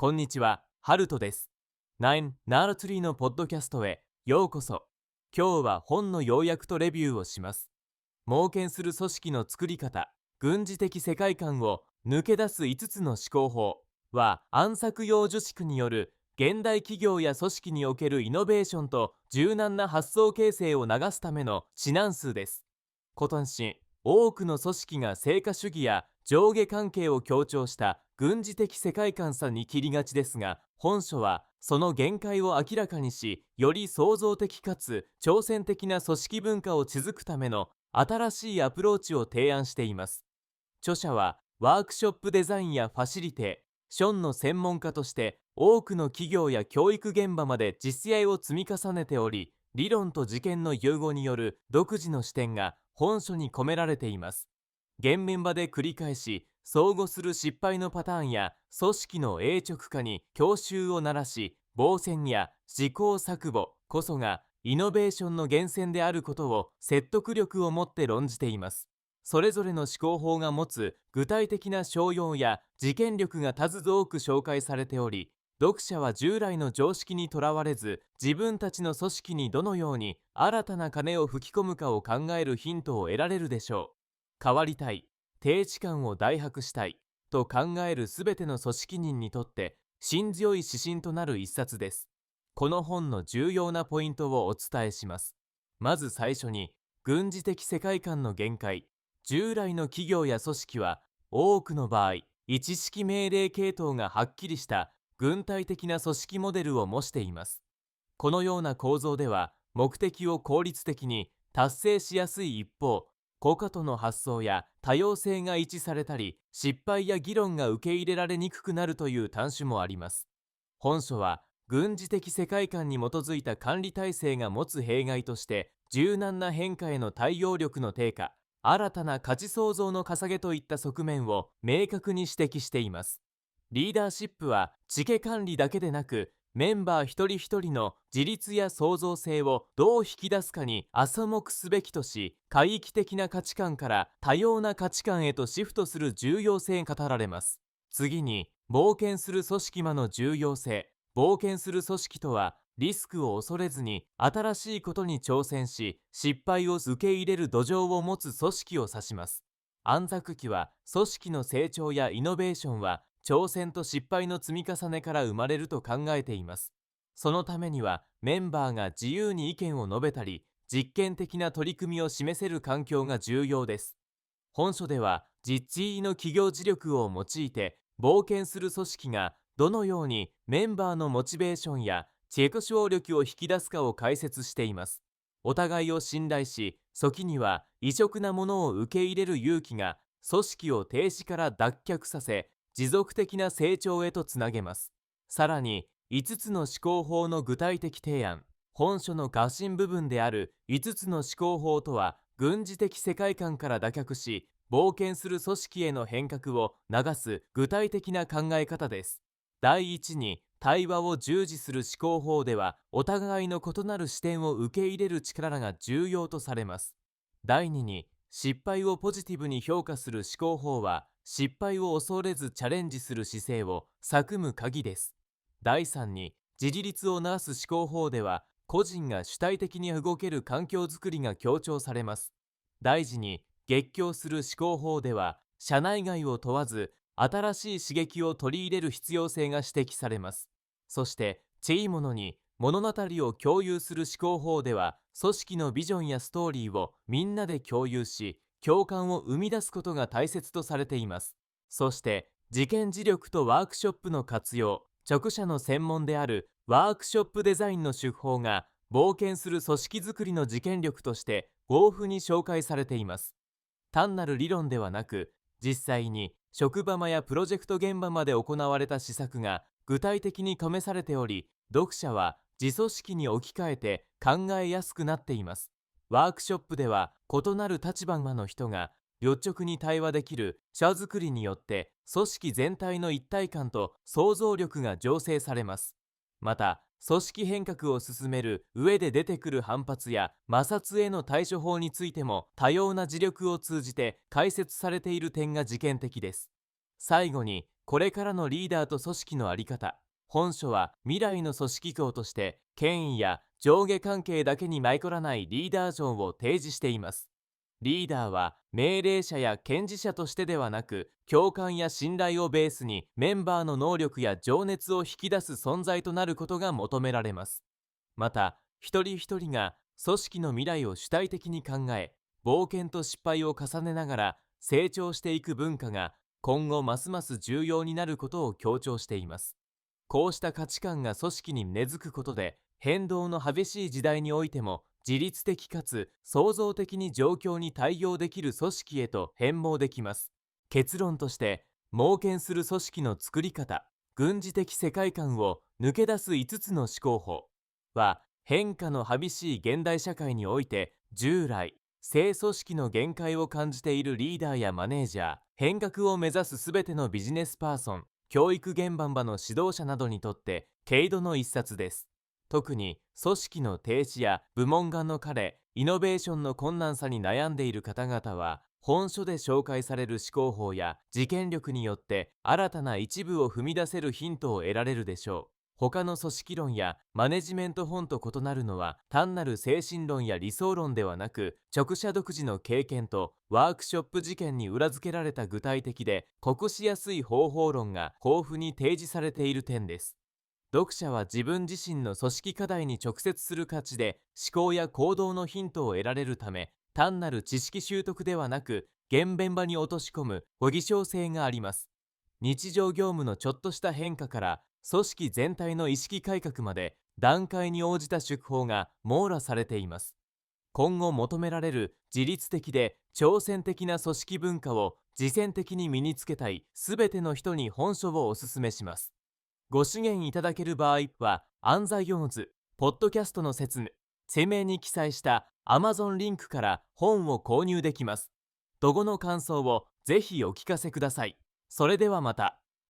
こんにちは、ハルトです。9ナーラトリーのポッドキャストへようこそ。今日は本の要約とレビューをします。妄見する組織の作り方、軍事的世界観を抜け出す5つの思考法は、暗殺用女子による現代企業や組織におけるイノベーションと柔軟な発想形成を流すための指南数です。今年、多くの組織が成果主義や上下関係を強調した軍事的世界観さに切りがちですが、本書はその限界を明らかにし、より創造的かつ挑戦的な組織文化を築くための新しいアプローチを提案しています。著者はワークショップデザインやファシリテーションの専門家として多くの企業や教育現場まで実践を積み重ねており、理論と実験の融合による独自の視点が本書に込められています。現面場で繰り返し相互する失敗のパターンや組織の永直化に郷愁を鳴らし、防戦や試行錯誤こそがイノベーションの源泉であることを説得力を持って論じています。それぞれの思考法が持つ具体的な商用や実験力が数多く紹介されており、読者は従来の常識にとらわれず、自分たちの組織にどのように新たな金を吹き込むかを考えるヒントを得られるでしょう。変わりたい、低地感を大博したいと考えるすべての組織人にとって心強い指針となる一冊です。この本の重要なポイントをお伝えします。まず最初に、軍事的世界観の限界。従来の企業や組織は多くの場合、一式命令系統がはっきりした軍隊的な組織モデルを模しています。このような構造では目的を効率的に達成しやすい一方、個々との発想や多様性が一致されたり、失敗や議論が受け入れられにくくなるという端緒もあります。本書は軍事的世界観に基づいた管理体制が持つ弊害として、柔軟な変化への対応力の低下、新たな価値創造の稼げといった側面を明確に指摘しています。リーダーシップは知見管理だけでなく、メンバー一人一人の自立や創造性をどう引き出すかに麻目すべきとし、懐域的な価値観から多様な価値観へとシフトする重要性が語られます。次に、冒険する組織間の重要性。冒険する組織とは、リスクを恐れずに新しいことに挑戦し、失敗を受け入れる土壌を持つ組織を指します。安楽期は、組織の成長やイノベーションは挑戦と失敗の積み重ねから生まれると考えています。そのためにはメンバーが自由に意見を述べたり、実験的な取り組みを示せる環境が重要です。本書では実意の企業自力を用いて、冒険する組織がどのようにメンバーのモチベーションや自己省力を引き出すかを解説しています。お互いを信頼し、時には異色なものを受け入れる勇気が組織を停止から脱却させ、持続的な成長へとつなげます。さらに、5つの思考法の具体的提案。本書の核心部分である5つの思考法とは、軍事的世界観から脱却し、冒険する組織への変革を促す具体的な考え方です。第一に、対話を重視する思考法では、お互いの異なる視点を受け入れる力が重要とされます。第二に、失敗をポジティブに評価する思考法は、失敗を恐れずチャレンジする姿勢を育む鍵です。第三に、自自立をなす思考法では、個人が主体的に動ける環境づくりが強調されます。第次に、激強する思考法では、社内外を問わず、新しい刺激を取り入れる必要性が指摘されます。そして、チームのに物語を共有する思考法では、組織のビジョンやストーリーをみんなで共有し、共感を生み出すことが大切とされています。そして、実験自力とワークショップの活用。著者の専門であるワークショップデザインの手法が、冒険する組織づくりの実験力として豊富に紹介されています。単なる理論ではなく、実際に職場間やプロジェクト現場まで行われた施策が具体的に試されており、読者は自組織に置き換えて考えやすくなっています。ワークショップでは、異なる立場の人が率直に対話できる社づくりによって、組織全体の一体感と創造力が醸成されます。また、組織変革を進める上で出てくる反発や摩擦への対処法についても、多様な磁力を通じて解説されている点が事件的です。最後に、これからのリーダーと組織の在り方。本書は未来の組織業として権威や上下関係だけにまいこらないリーダー像を提示しています。リーダーは命令者や検事者としてではなく、共感や信頼をベースにメンバーの能力や情熱を引き出す存在となることが求められます。また、一人一人が組織の未来を主体的に考え、冒険と失敗を重ねながら成長していく文化が今後ますます重要になることを強調しています。こうした価値観が組織に根付くことで、変動の激しい時代においても自律的かつ創造的に状況に対応できる組織へと変貌できます。結論として、猛犬する組織の作り方、軍事的世界観を抜け出す5つの思考法は、変化の激しい現代社会において従来、正組織の限界を感じているリーダーやマネージャー、変革を目指すすべてのビジネスパーソン、教育現場の指導者などにとって経度の一冊です。特に組織の停止や部門間の彼、イノベーションの困難さに悩んでいる方々は、本書で紹介される思考法や実験力によって新たな一部を踏み出せるヒントを得られるでしょう。他の組織論やマネジメント本と異なるのは、単なる精神論や理想論ではなく、著者独自の経験とワークショップ事件に裏付けられた具体的で酷使やすい方法論が豊富に提示されている点です。読者は自分自身の組織課題に直接する価値で思考や行動のヒントを得られるため、単なる知識習得ではなく、現場に落とし込むご擬証性があります。日常業務のちょっとした変化から組織全体の意識改革まで、段階に応じた手法が網羅されています。今後求められる自律的で挑戦的な組織文化を実践的に身につけたいすべての人に本書をお勧めします。ご支援いただける場合は、安西ヨンズポッドキャストの説明に記載した Amazon リンクから本を購入できます。どごの感想をぜひお聞かせください。それではまた。